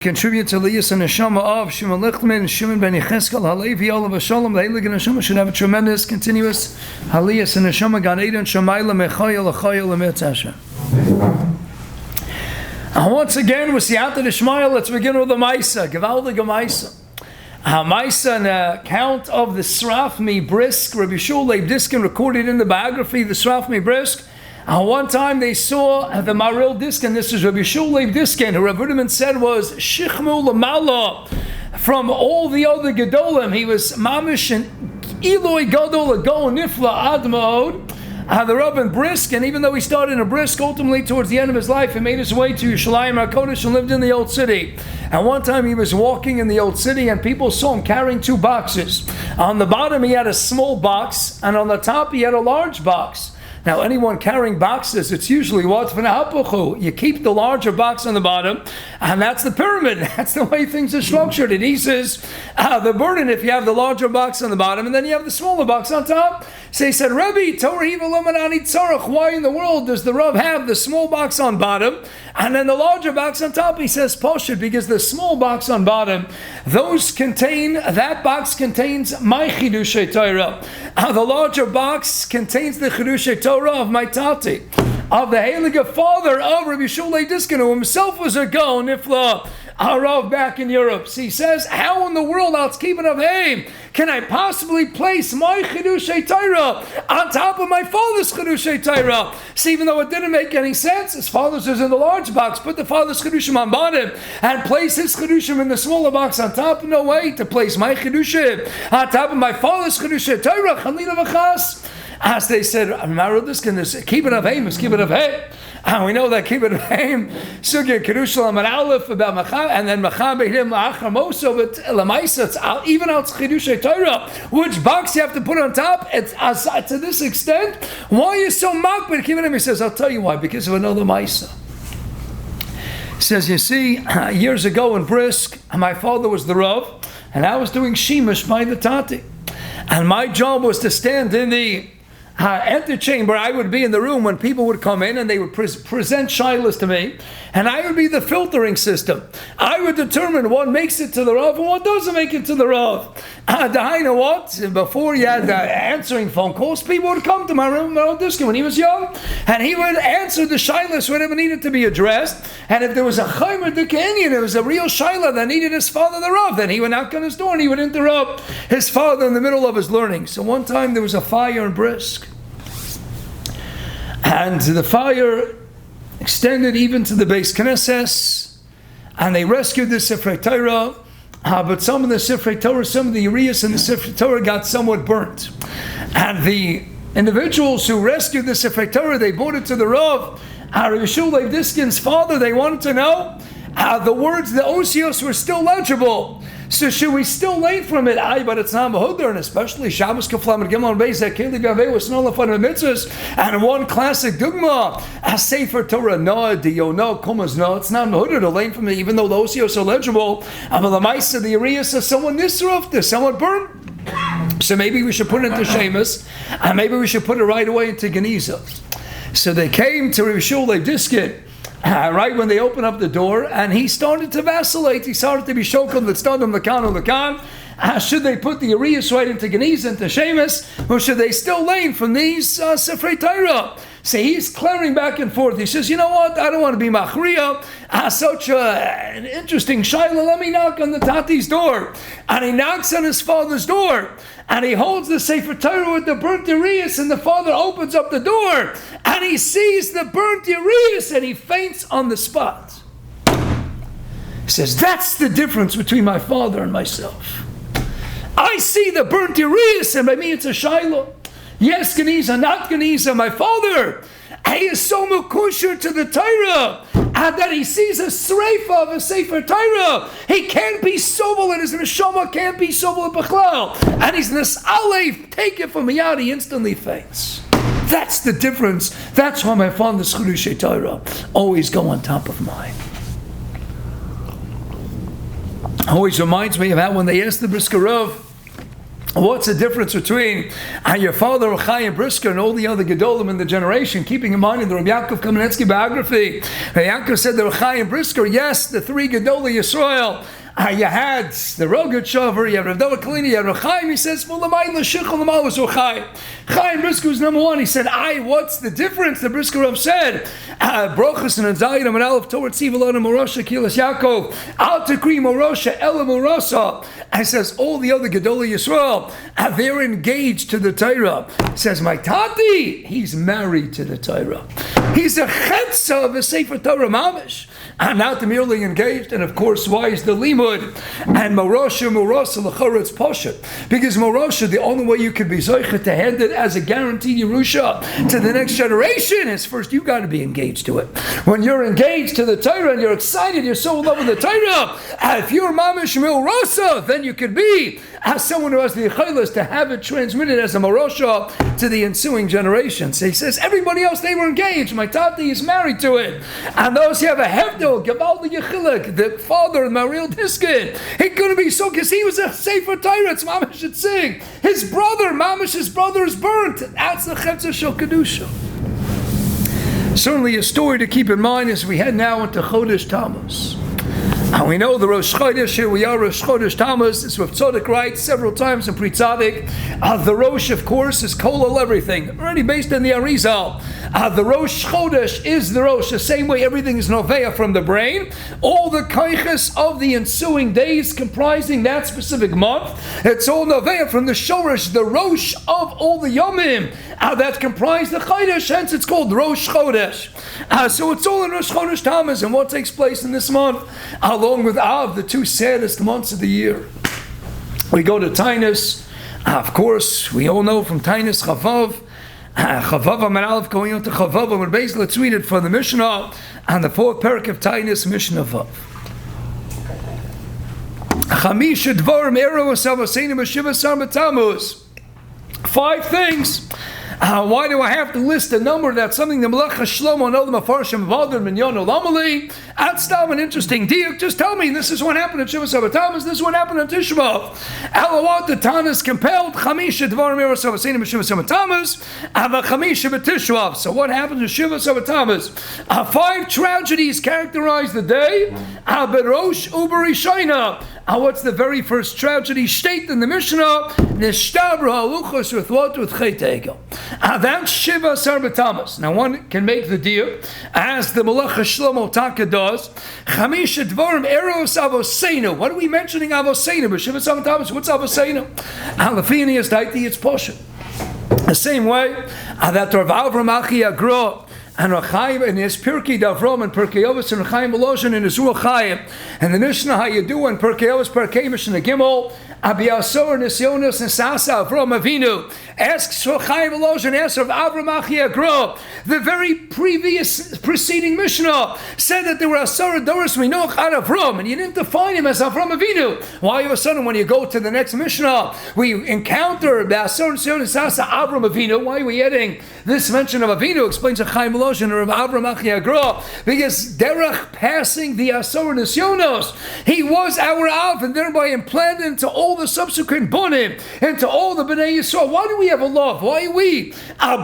contribute to Liyas and Neshama of Shimon Lichtman, Shimon Ben Yecheskel, Halevi, Olav Shalom, the Heilig and Neshama should have a tremendous, continuous Haliyas and Neshama, Gan Eden, Shamayla, Mechayel, Achayel, Emet Hashem. And once again, with Siyata D'Shmaya, let's begin with the Maisa, Gevaldig Maisa. Maisa, an account of the Sraf Brisk, Rabbi Shul Leib Diskin recorded in the biography, the Sraf Brisk. One time they saw the Maril Diskin, this is Rabbi Shul Leib Diskin, who Rav Ruderman said was Shichmu Lamala from all the other Gedolim. He was Mamish and Eloi Gadol, a Go Nifla Admod. The Rabbi Brisk, and even though he started in a Brisk, ultimately towards the end of his life, he made his way to Yerushalayim HaKodesh and lived in the Old City. And one time he was walking in the Old City and people saw him carrying two boxes. On the bottom he had a small box, and on the top he had a large box. Now, anyone carrying boxes, it's usually what? You keep the larger box on the bottom, and that's the pyramid. That's the way things are structured. And he says, the burden if you have the larger box on the bottom, and then you have the smaller box on top. So he said, Rabbi, why in the world does the Rav have the small box on bottom, and then the larger box on top? He says, Poshut, because the small box on bottom, that box contains my Chidushei Torah. The larger box contains the Chidushei Torah of my Tati, of the Heilige Father of Rabbi Shul Leib Diskin, who himself was a Gaon Nifla Arav back in Europe. So he says, how in the world else keeping of him can I possibly place my Chidushei Torah on top of my father's Chidushei Torah? So even though it didn't make any sense, his father's is in the large box, put the father's Chidushim on bottom and place his Chidushim in the smaller box on top. No way to place my Chidushim on top of my father's Chidushei Torah. Chalila v'chas. As they said, Kibbut of Haim is Kibbut of Haim. And we know that Kibbut of Haim, Sugya Kedushalam and Aleph about Machab, and then Machab Behim La'achar Moso, but Lamaisa, it's even out Chidushei Torah, which box you have to put on top. It's to this extent. Why are you so mocked? But Kibbut of Haim, he says, I'll tell you why, because of another Maisa. He says, you see, years ago in Brisk, my father was the Rav, and I was doing Shemesh by the Tati. And my job was to stand in the antechamber. I would be in the room when people would come in and they would present shilas to me, and I would be the filtering system. I would determine what makes it to the Rav and what doesn't make it to the Rav. Before you had answering phone calls, people would come to my room when he was young, and he would answer the shilas whenever needed to be addressed. And if there was a chaymer dekanian, it was a real shilah that needed his father the Rav, then he would knock on his door and he would interrupt his father in the middle of his learning. So one time there was a fire in Brisk, and the fire extended even to the Beis Knesses, and they rescued the Sifrei Torah, but some of the Sifrei Torah, some of the Urias in the Sifrei Torah got somewhat burnt. And the individuals who rescued the Sifrei Torah, they brought it to the Rav, Rabbi Shul Leib Diskin's father. They wanted to know the words, the osios were still legible. So should we still learn from it? But it's not Mahudar, and especially Shabbos Kaflam and Gimel Beis Zakeli B'Avei was no lafan mitzvahs. And one classic dugma, a Sefer Torah no, Dio no, Kumas no. It's not Mahudar to learn from it, even though the osios are legible. But the Maisa, the Urias, is someone nisruf, someone burned. So maybe we should put it into Shemus, and maybe we should put it right away into Geniza. So they came to Rabbi Shul Leib Diskin. Right when they opened up the door, and he started to vacillate. He started to be shokum l'tzdadim l'kan. Should they put the Urias right into Geniza, into Shemus, or should they still lane from these Sifrei Torah? So he's clearing back and forth. He says, you know what, I don't want to be machriya. Such an interesting shaila. Let me knock on the Tati's door. And he knocks on his father's door. And he holds the Sefer Torah with the burnt Urias, and the father opens up the door, and he sees the burnt Urias, and he faints on the spot. He says, that's the difference between my father and myself. I see the burnt Urias, and by me it's a shiloh. Yes, Geniza, not Geniza. My father, he is so mukusher to the Torah, and that he sees a sreifa of a Sefer Torah. He can't be sovel, and his neshama can't be sovel at Bechlal. And he's nes'alev, take it from me out, he instantly faints. That's the difference. That's why my father's Chidushei Torah always go on top of mine. Always reminds me of how when they asked the Brisker Rav, What's the difference between your father Chaim Brisker and all the other Gedolim in the generation? Keeping in mind in the Rabbi Yaakov Kamenetsky biography, Rabbi Yaakov said that Chaim Brisker, yes, the three Gedolei Yisrael. You had the Rogachover, you had Rav Dova Kalini, you had Rav Chaim. He says, Chaim Brisker was number one. He said, what's the difference? The Brisker Rav said, Brochus and Zayim and Aleph Torah Tzivalon and Morosha Kilas Yaakov, Al Tekri Morosha Ela Morosa. I says, all the other Gedolei Yisrael, they're engaged to the Torah. He says, my Tati, he's married to the Torah. He's a Chetza of a Sefer Torah Mamish. And not merely engaged, and of course, why is the limud and Morosha l'chara it's poshet? Because Morosha, the only way you could be zoichet to hand it as a guaranteed Yerusha to the next generation is first you got to be engaged to it. When you're engaged to the Torah and you're excited, you're so in love with the Torah. If you're mamish milrosa, then you could be as someone who has the yichaylas to have it transmitted as a Morosha to the ensuing generation. So he says everybody else they were engaged. My tati is married to it, and those who have a hefdo. The father of Mariel Diskin, he's going to be so because he was a Sefer Torah. It's Mamash should sing. His brother, Mamash's brother, is burnt. That's the Chetza Shel Kedusha. Certainly, a story to keep in mind as we head now into Chodesh Tammuz. And we know the Rosh Chodesh, here we are, Rosh Chodesh Tammuz, as Rav Tzadok writes several times in Pri Tzadik. The Rosh, of course, is Kolal everything, already based on the Arizal. The Rosh Chodesh is the Rosh, the same way everything is Noveah from the brain. All the Kaiches of the ensuing days comprising that specific month, it's all Noveah from the Shoresh, the Rosh of all the Yomim that comprise the Chodesh, hence it's called Rosh Chodesh. So it's all in Rosh Chodesh Tammuz, and what takes place in this month, along with Av, the two saddest months of the year. We go to Tainus. Of course, we all know from Tainus Chavav. Chavav Amar Aleph going on to Chavav Amar Beis. Let's read it for the Mishnah on the fourth parak of Tainus, Mishnah Vav. Chamish Dvarim Ero Asavaseinu B'Shivas Sar B'Tammuz. 5 things. Why do I have to list a number? That's something the Melacha Shlomo and all the Mefarshim Valder Minyon Olamali. That's not an interesting diuk. Just tell me this is what happened at Shivas Tammuz. This is what happened at Tisha B'Av. Elawat the Tanis compelled Chamisha Dvarim Eros Avaseinu B'Shivas Tammuz. Ava Chamisha B'Tisha B'Av. So what happened to Shivas Tammuz? 5 tragedies characterize the day. Berosh Uberishaina. What's the very first tragedy? State in the Mishnah. Nishtabra HaLuchos with what? With Chet Egel. That's Shivas Tammuz. Now one can make the deal, as the Melacha Shlomo Taka does. Chamisha Dvarim Eros Avoseinu. What are we mentioning Avoseinu? But Shivas Tammuz, what's Avoseinu? Alafinius Daiti, it's Poshet. The same way that Rav Avram Achi Agro and Rachaim in his Pirkei Davrom and Pirkei Avos and Rachaim Eloshin in his Ruach Chaim and the Mishnah Hayedu and Pirkei Avos Pirkei Mishnah Gimel Abiyasor Nisyonos Nesasa Avrom Avinu asks Rachaim Eloshin asks of Avram Achi Agro. The very preceding Mishnah said that there were Asar Doris Minoch ad Avram, and you didn't define him as Avram Avinu. Why all of a sudden when you go to the next Mishnah we encounter the Asar Nisyonos Nesasa Avram Avinu? Why are we adding this mention of Avinu? Explains Rachaim Eloshin or Avram Achi Agro, because Derech passing the Asar Nisyonos, he was our Av and thereby implanted into all the subsequent Bonim, into all the Bnei Yisrael. Why do we have a love? Why are we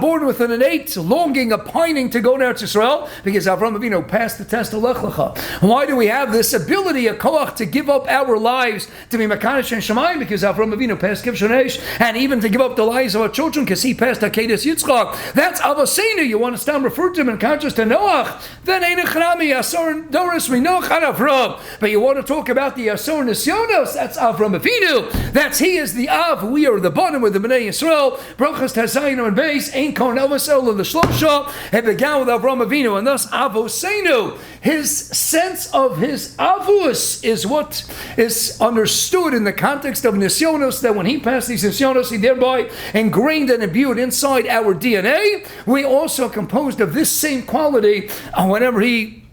born with an innate longing, a pining to go to Eretz Yisrael? Because Avram Avinu passed the test of Lech Lecha. Why do we have this ability, a Korach, to give up our lives to be Mekadosh and Shemayim? Because Avram Avinu passed Kivshon Eish, and even to give up the lives of our children because he passed Akedas Yitzchak. That's Avoseinu. You want to start referring to him in contrast to Noach? Then Einach Rami Asar Doris Minoch ad Avram. But you want to talk about the Asar Nisyonos? That's Avram Avinu. That's he is the Av. We are the bottom with the Bnei Yisrael. Brachas Tazayin on base. Ein Kon Elvasel of the Shlosha. It began with Avram Avinu, and thus Avoseinu. His sense of his Avus is what is understood in the context of Nisyonos. That when he passed these Nisyonos, he thereby ingrained and imbued inside our DNA. We also composed of this same quality whenever he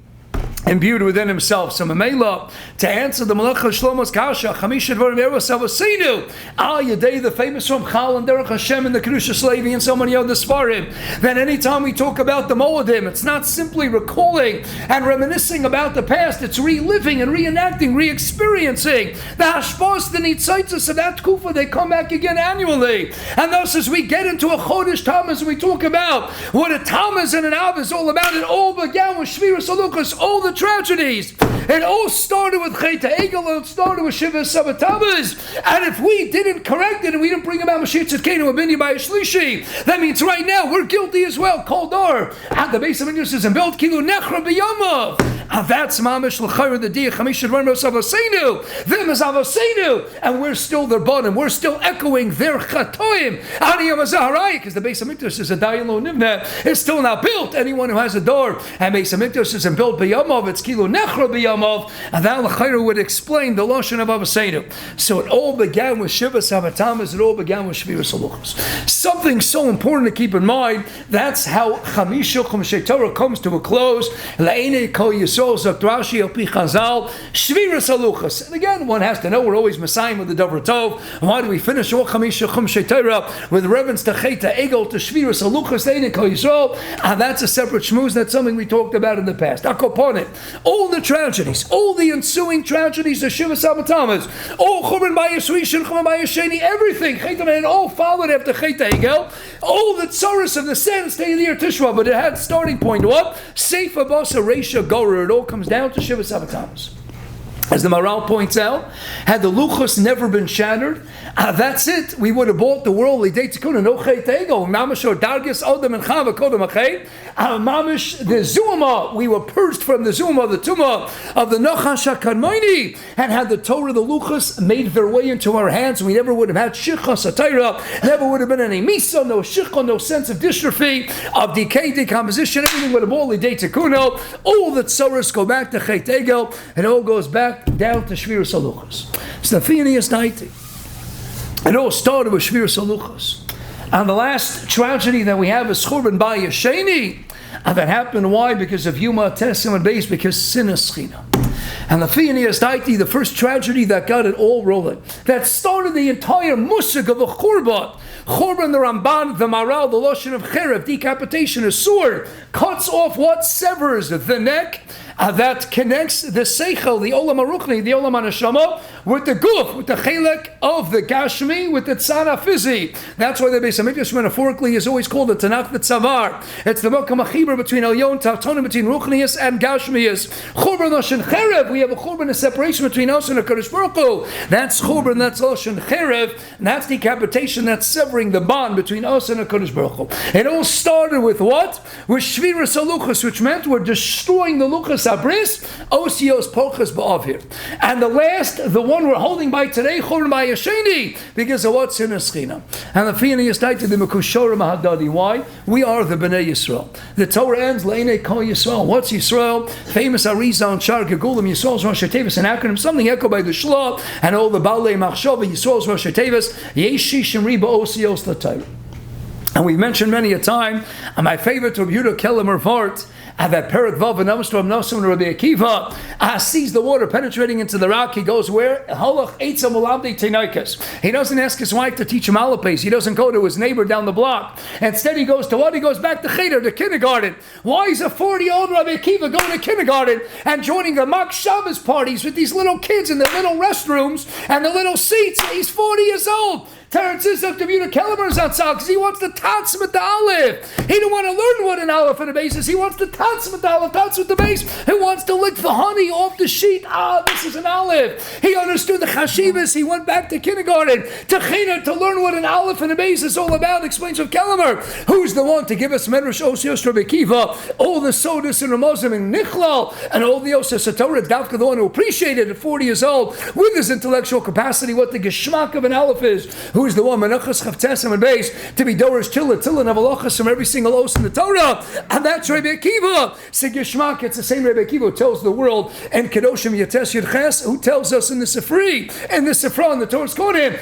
imbued within himself. So Mamela, to answer the Malach Shlomo's Kasha, Chamisha Dvarim Eros Avosinu, Al Yadei, the famous from Chal and Derech Hashem and the Kedusha Slavi and so many other Svarim, then anytime we talk about the Moedim, it's not simply recalling and reminiscing about the past, it's reliving and reenacting, re-experiencing the Hashpos, the Nitzaitis of that Kufa. They come back again annually. And thus as we get into a Chodesh Tammuz and we talk about what a Tammuz and an Av is all about, it all began with Sheviras HaLuchos, all the tragedies. It all started with Chet HaEgel, it started with Sheviras HaTammuz. And if we didn't correct it and we didn't bring about Mashiach Tzidkenu and Binyan by Shlishi, that means right now we're guilty as well. Kol Dor, and the base of English is built Kilu Nechra B'Yamav. And that's Mamish L'Chayr, the Dia Chamisha Dvarim Avosinu. Them is Avosinu. And we're still their bottom. We're still echoing their Chatoim. Aniyam Azaharai, because the base of Mikdash is a Dayalo Nivna. It's still not built. Anyone who has a door and base of Mikdash isn't built B'Yamav, it's Kilu Nechra B'Yamav. And that L'Chayr would explain the Lashon of Avosinu. So it all began with Sheviras HaTammuz. It all began with Sheviras HaLuchos. Something so important to keep in mind, that's how Chamisha Chumshei Torah comes to a close. La'enei Kol Yisrael Zok Rashi Al Pi Chazal Sheviras HaLuchos. And again, one has to know we're always Messiah with the Dover Tov. Why do we finish all Chamisha Chumshei Torah with reverence to Chet HaEgel to Sheviras HaLuchos La'enei Kol Yisrael? And that's a separate shmooze. That's something we talked about in the past. Akoponet, all the tragedies, all the ensuing tragedies of Sheviras HaTammuz, all Churban Bayis Rishon, Churban Bayis Sheni, everything Chet HaEgel, all followed after Chet HaEgel. All the tzaras of the sentence day of the year Tishra, but it had starting point what? Seifa Basa Reisha Gorer. It all comes down to Sheviras HaTammuz. As the Maral points out, had the Luchos never been shattered, that's it. We would have bought the world. Mamish the Zuma. We were purged from the Zuma, the Tumah of the Nachash HaKadmoni, and had the Torah, the Luchos, made their way into our hands. We never would have had Shichas HaTorah. Never would have been any Misa, no Shichah, no sense of dystrophy, of decay, decomposition. Everything would have all the day Tikuno. All the tzaras go back to Chet HaEgel. It all goes back down to Sheviras HaLuchos. So the Feiner Naiti. It all started with Sheviras HaLuchos. And the last tragedy that we have is Churban Bayis Sheni. And that happened, why? Because of Yuma Tesim and Beis, because sin is Schina. And the Feiner Naiti, the first tragedy that got it all rolling, that started the entire musik of the Churban. Churban, the Ramban, the Maral, the Lashon of Cherev, decapitation, a sword, cuts off what? Severs the neck, that connects the Seichel, the Olam HaRuchni, the Olam HaNeshama, with the Guf, with the Chelek of the Gashmi, with the Tzara Fizi. That's why the Beis HaMikdash metaphorically is always called the Tanakh V'Tzavar. It's the Mokam HaChibur between Elyon, Tachtonim, between Ruchnius and Gashmius. Churban Lashon Cherev, we have a Churban, a separation between us and the Kadosh Baruch Hu. That's Churban, that's Lashon Cherev, and that's decapitation, that's severing the bond between us and the Kadosh Baruch Hu. It all started with what? With Sheviras HaLuchos, which meant we're destroying the Luchos Abris, Osios Pochas Ba'avir. And the last, the one we're holding by today, Churban Bayis Sheni, because of what's in the Schina. And the Feiner Naiti, the Mekushora Mahadadi. Why? We are the Bnei Yisrael. The Torah ends, Le'enei Kol Yisrael. What's Yisrael? Famous Arizal and Shar Gegulim, Yisrael's Rosh HaTevis, an acronym, something echoed by the Shlah, and all the Baalei Machshava, Yisrael's Rosh HaTevis, Yeshish and Riba Osios L'Torah. And we've mentioned many a time, and my favorite Rabbi Yehuda Keller Vart, and that Perak Vav and Amstrom Nosum and Rabbi Akiva sees the water penetrating into the rock. He goes where? Halach Eitzam Ulamdi Teinaikas. He doesn't ask his wife to teach him alapes. He doesn't go to his neighbor down the block. Instead, he goes to what? He goes back to Cheder, to kindergarten. Why is a 40-year-old Rabbi Akiva going to kindergarten and joining the Mock Shabbos parties with these little kids in the little restrooms and the little seats? He's 40 years old. Terence is up to Yehuda Keller outside because he wants the tatzim at the aleph. He don't want to learn what an aleph and a base is. He wants the tatzim at the aleph, tatzim at the base. He wants to lick the honey off the sheet. This is an aleph. He understood the chashivas. He went back to kindergarten, to Chiner, to learn what an aleph and a base is all about. Explains of Keller. Who's the one to give us Medrash Osios Rabbi Akiva, all the Sodas and Ramozim and Nichlal, and all the Osios HaTorah, Davka, the one who appreciated at 40 years old, with his intellectual capacity, what the geschmack of an aleph is, who Who is the one, Menachos Chavtesem and Beis, to be Dorish Tillin of halachos from every single os in the Torah? And that's Rabbi Akiva. Sigishmak, it's the same Rabbi Akiva who tells the world, and Kedoshim Yates Yirches, who tells us in the Sifri, in the Sifra, in the Torah's Kodim,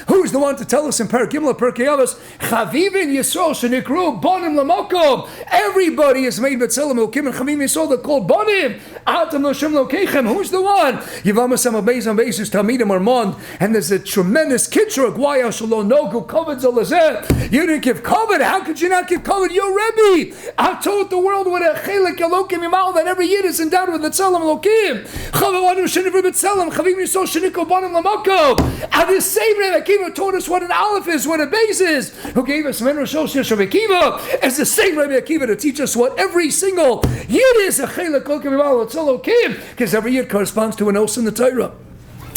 who's the one to tell us in Perek Gimel, Perek Avos, Chavivin Yisrael Shenikru Bonim Lamakom. Everybody is made B'Tzelem Elokim and Chavivin Yisrael, they're called Bonim. Atam Noshem Lokeichem. Who's the one? Yivamasam Abeis Beis Talmidim Armand, and there's a tremendous kitcher Gwaya Shalom Nogu Kovid Zolazet. You didn't give Kovid. How could you not give Kovid? You're Rabbi. I told the world what a Chelek Elokim Yimal, that every Yid is endowed with the Tzelem Elokim. Chavavanu Shenivr B'Tzelem Chavivin Yisrael Shenikru Bonim Lamakom. And this same Rabbi Akiva taught us what an aleph is, what a base is, who gave us Men Rosh Hashanah Rabbi Akiva, as the same Rabbi Akiva to teach us what every single Yid is, a Chelek Elokim Yimal, because every Yid corresponds to an os in the Torah.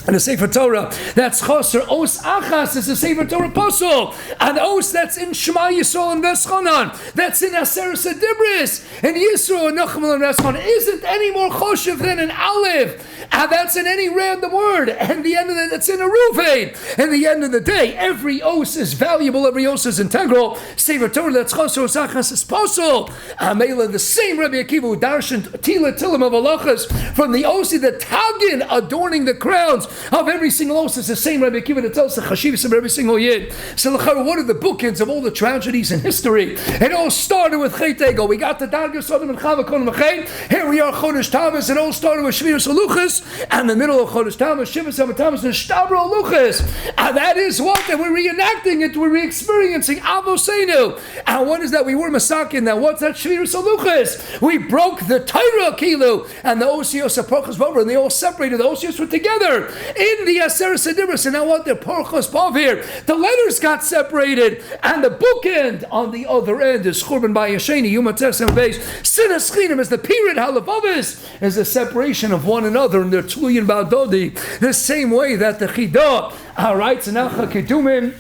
And the Sefer Torah, that's Choser. Os Achas is the Sefer Torah Posol. And Os, that's in Shema Yisrael and Veschanan. That's in Aseres Adibris. And Yisrael and Nachmal and Veschanan isn't any more Choshev than an Aleph. And that's in any random word. And the end of it, that's in a Ruvain. And the end of the day, every Os is valuable, every Os is integral. Sefer Torah, that's Choser. Os Achas is Posol. Amela, the same Rabbi Akiva who darshan Tila Tilim of halachos from the Osi, the Tagin adorning the crowns of every single os, is the same Rabbi Akiva that tells the Chashivas of every single Yid. So what are the bookends of all the tragedies in history? It all started with Chet Ego. We got the Darga Sodom and Chava Kon Machain. Here we are, Chodesh Tammuz. It all started with Sheviras HaLuchos, and the middle of Chodesh Tammuz, Sheviras HaLuchos, and Shtabra HaLuchos. And that is what? And we're reenacting it. We're re-experiencing Avoseinu. And what is that? We were Masakin. Now what's that Sheviras HaLuchos? We broke the Torah Kilu, and the Osios Apochos Bover, and they all separated. The Osios were together in the Aseres Adibris, and now what? They're Porchos Bavir. The letters got separated, and the bookend on the other end is Churban Bayasheni, Yumates and Beis. Sinas Chinim is the period, Halavavis is the separation of one another, and they're Tluyin Ba'dodi, the same way that the Chidah, writes in Alcha Kedumim,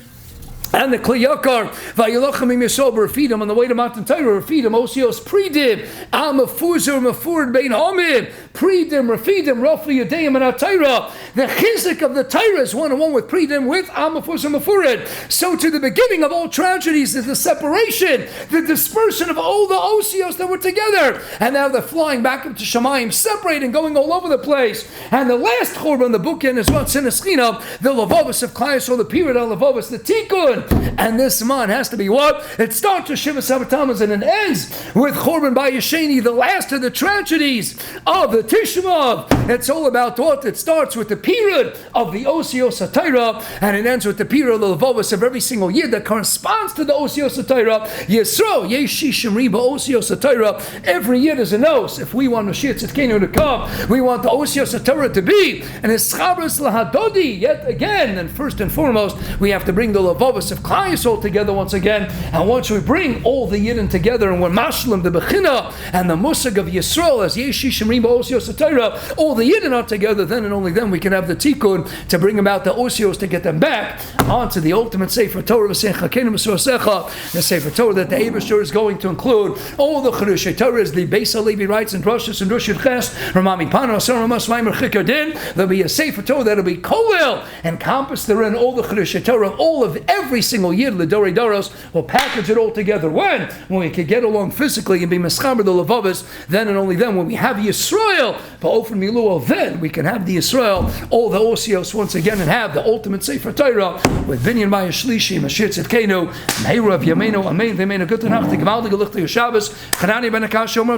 and the Kli Yakar, Vayilochem im Yisrael b'Refidam, on the way to Matan Torah, Refidam, Osios Pridim, Al Mefuzur Mefurd Bein Hamim, Pridim, Refidim, Rafi Yadayim, and Atayra. The chizik of the Torah is one-on-one with Pridim, with Al Mefuzur Mefurid. So to the beginning of all tragedies is the separation, the dispersion of all the Osios that were together. And now they're flying back up to Shemayim, separating, going all over the place. And the last Churban, the bookend, is what? Sineschina, the Lavavos of Klai, so the period of Lavavos, the Tikkun. And this man has to be what? It starts with Shiva Sabbatamaz and it ends with Churban Bayasheni, the last of the tragedies of the Tishmav. It's all about what? It starts with the period of the Osios HaTorah, and it ends with the period of the Levavos of every single year that corresponds to the Osios HaTorah. Yisro, Yeshishim Riba Osios HaTorah. Every year is an os. If we want Mashiach Tzidkenu to come, we want the Osios HaTorah to be. And it's Chabras Lahadodi, yet again, and first and foremost, we have to bring the Levavos of Klai Yisrael together once again. And once we bring all the Yidden together, and we're Mashlim, the Bechina, and the Musag of Yisrael, as Yeshishim Riba Osios HaTorah, all the Yidden are together, then and only then we can have the Tikkun to bring about the Osios, to get them back onto the ultimate Sefer Torah, the Sefer Torah that the Eibusher is going to include all the Cherushei Torahs, the Beis HaLevi writes in Roshus and Rosh Ches, Ramami Pano, Asar Ramas Maimer Chikadin. There'll be a Sefer Torah that'll be Kolel, encompass therein all the Cherushei Torah, all of every single year, L'Dorei Doros, will package it all together. When we can get along physically and be Meschaber the Levavos, then and only then, when we have Yisrael, Ba'ofen Miluo, then we can have the Yisrael, all the Osios once again, and have the ultimate Sefer Torah with Binyan Maya Shlishi, Mashiach Tzidkenu, Meirav Yameinu, Amen, V'Amen, Guten Nacht, Gewaltige Lichte Shabbos, Chanani Ben Akash,